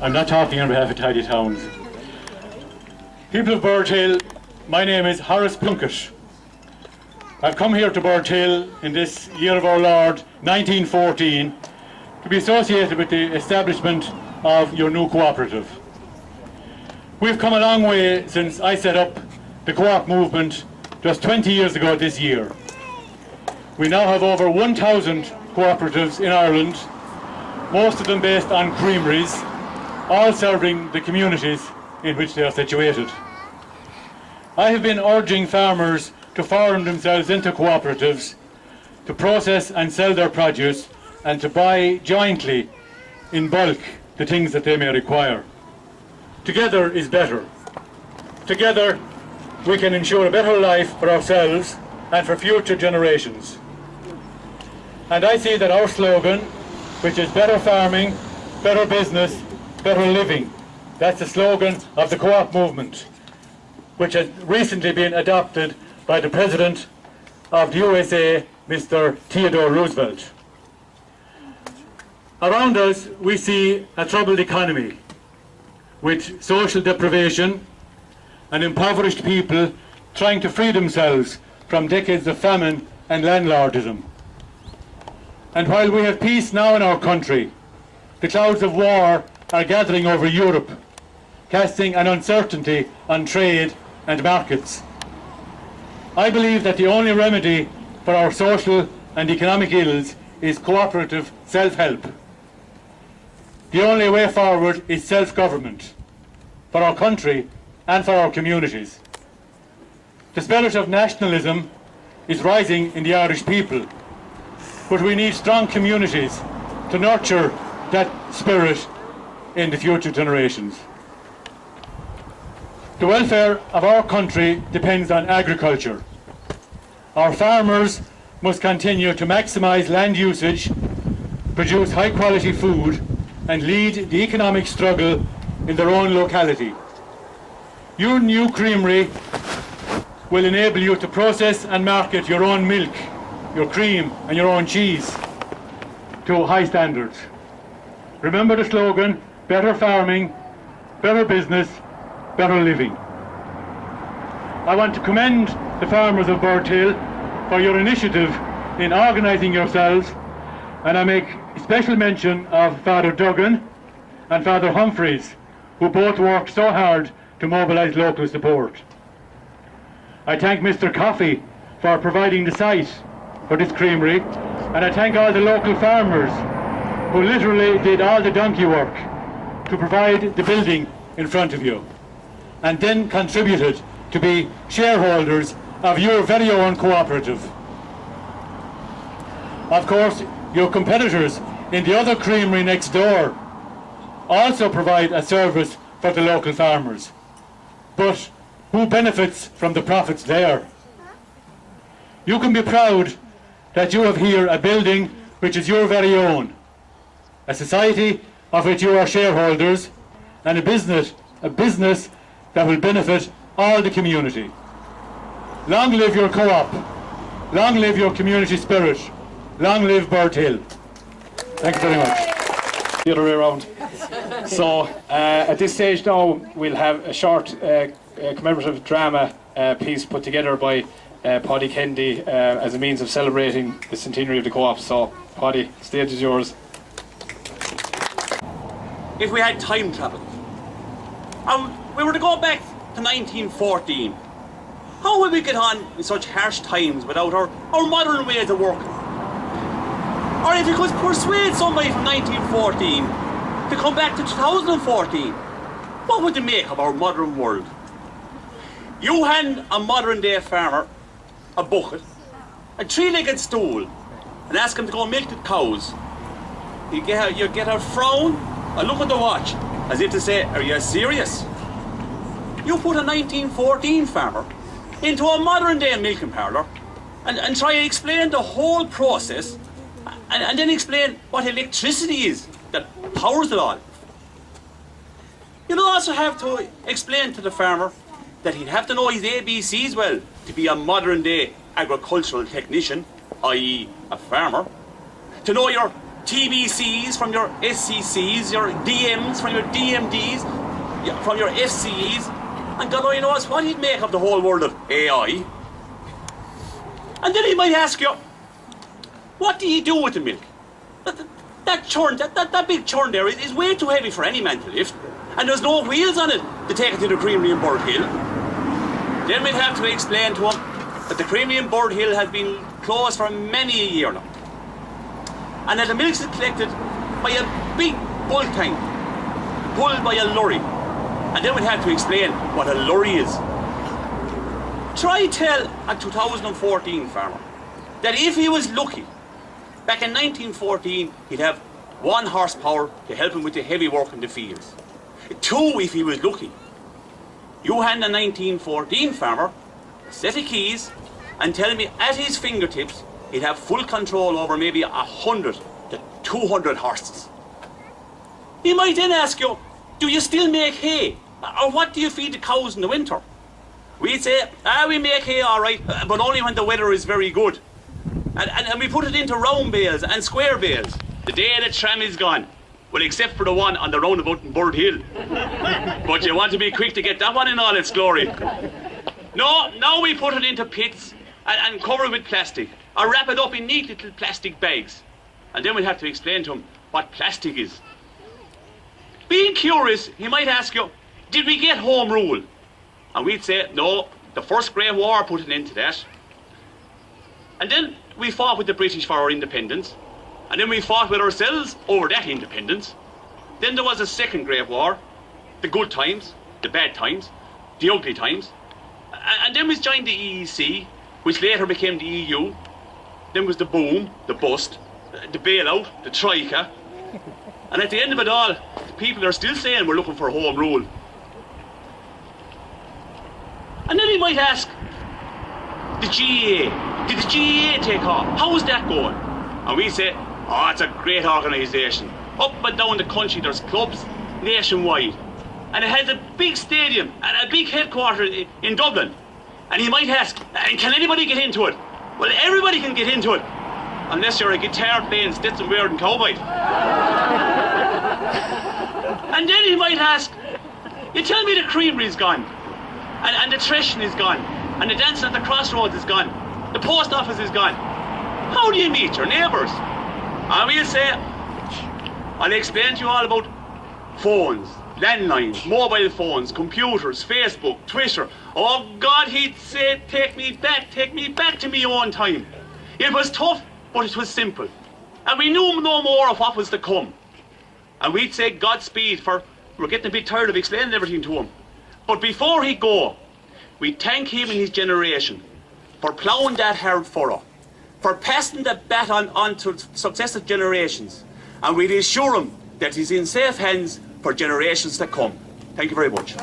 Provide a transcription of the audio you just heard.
I'm not talking on behalf of Tidy Towns. People of Birdhill, my name is Horace Plunkett. I've come here to Birdhill in this year of our Lord, 1914, to be associated with the establishment of your new cooperative. We've come a long way since I set up the co-op movement just 20 years ago this year. We now have over 1,000 cooperatives in Ireland, most of them based on creameries, all serving the communities in which they are situated. I have been urging farmers to form themselves into cooperatives, to process and sell their produce, and to buy jointly, in bulk, the things that they may require. Together is better. Together we can ensure a better life for ourselves and for future generations. And I see that our slogan, which is better farming, better business, better living, that's the slogan of the co-op movement, which has recently been adopted by the President of the USA, Mr. Theodore Roosevelt. Around us we see a troubled economy with social deprivation and impoverished people trying to free themselves from decades of famine and landlordism. And while we have peace now in our country, the clouds of war are gathering over Europe, casting an uncertainty on trade and markets. I believe that the only remedy for our social and economic ills is cooperative self-help. The only way forward is self-government for our country and for our communities. The spirit of nationalism is rising in the Irish people, but we need strong communities to nurture that spirit in the future generations. The welfare of our country depends on agriculture. Our farmers must continue to maximise land usage, produce high quality food, and lead the economic struggle in their own locality. Your new creamery will enable you to process and market your own milk, your cream and your own cheese to high standards. Remember the slogan, better farming, better business, better living. I want to commend the farmers of Birdhill for your initiative in organising yourselves, and I make special mention of Father Duggan and Father Humphreys, who both worked so hard to mobilise local support. I thank Mr. Coffey for providing the site for this creamery, and I thank all the local farmers who literally did all the donkey work to provide the building in front of you, and then contributed to be shareholders of your very own cooperative. Of course, your competitors in the other creamery next door also provide a service for the local farmers. But who benefits from the profits there? You can be proud that you have here a building which is your very own, a society of which you are shareholders, and a business that will benefit all the community. Long live your co-op, long live your community spirit, long live Birdhill. Thank you very much. The other way around. So at this stage now we'll have a short commemorative drama piece put together by Paddy Kennedy as a means of celebrating the centenary of the co-op. So Paddy, the stage is yours. If we had time travel, we were to go back to 1914, how would we get on in such harsh times without our modern ways of working? Or if you could persuade somebody from 1914 to come back to 2014, what would they make of our modern world? You hand a modern day farmer a bucket, a three-legged stool, and ask him to go milk the cows. You get a frown, a look at the watch, as if to say, are you serious? You put a 1914 farmer into a modern day milking parlour and try to explain the whole process and then explain what electricity is that powers it all. You'll also have to explain to the farmer that he'd have to know his ABCs well to be a modern day agricultural technician, i.e. a farmer, to know your TBCs from your SCCs, your DMs from your DMDs, from your FCEs, and God only knows what he'd make of the whole world of AI. And then he might ask you, what do you do with the milk? That churn, that big churn there is way too heavy for any man to lift, and there's no wheels on it to take it to the creamery in Birdhill. Then we'd have to explain to him that the creamery in Birdhill has been closed for many a year now, and that the milk is collected by a big bulk tank, pulled by a lorry. And then we'd have to explain what a lorry is. Try tell a 2014 farmer that if he was lucky, back in 1914, he'd have 1 horsepower to help him with the heavy work in the fields. 2 if he was lucky. You hand a 1914 farmer a set of keys and tell him at his fingertips he'd have full control over maybe 100 to 200 horses. He might then ask you, do you still make hay? Or what do you feed the cows in the winter? We'd say, we make hay all right, but only when the weather is very good. And we put it into round bales and square bales. The day the tram is gone. Well, except for the one on the roundabout in Birdhill. But you want to be quick to get that one in all its glory. No, now we put it into pits and cover it with plastic. Or wrap it up in neat little plastic bags. And then we'll have to explain to him what plastic is. Being curious, he might ask you, did we get home rule? And we'd say, no, the First Great War put an end to that. And then we fought with the British for our independence. And then we fought with ourselves over that independence. Then there was a Second Great War, the good times, the bad times, the ugly times. And then we joined the EEC, which later became the EU. Then was the boom, the bust, the bailout, the troika. And at the end of it all, the people are still saying we're looking for home rule. And then he might ask, the GEA, did the GEA take off? How's that going? And we say, oh, it's a great organisation. Up and down the country there's clubs nationwide. And it has a big stadium and a big headquarters in Dublin. And he might ask, and can anybody get into it? Well, everybody can get into it. Unless you're a guitar playing Stetson wearing cowboy. And then he might ask, you tell me the creamery's gone. And the threshing is gone. And the dancing at the crossroads is gone. The post office is gone. How do you meet your neighbours? And we'll say, I'll explain to you all about phones, landlines, mobile phones, computers, Facebook, Twitter. Oh God, he'd say, take me back to me own time. It was tough, but it was simple. And we knew no more of what was to come. And we'd say Godspeed, for we're getting a bit tired of explaining everything to him. But before he'd go, we'd thank him and his generation for ploughing that hard furrow, for passing the baton on to successive generations, and we'd assure him that he's in safe hands for generations to come. Thank you very much.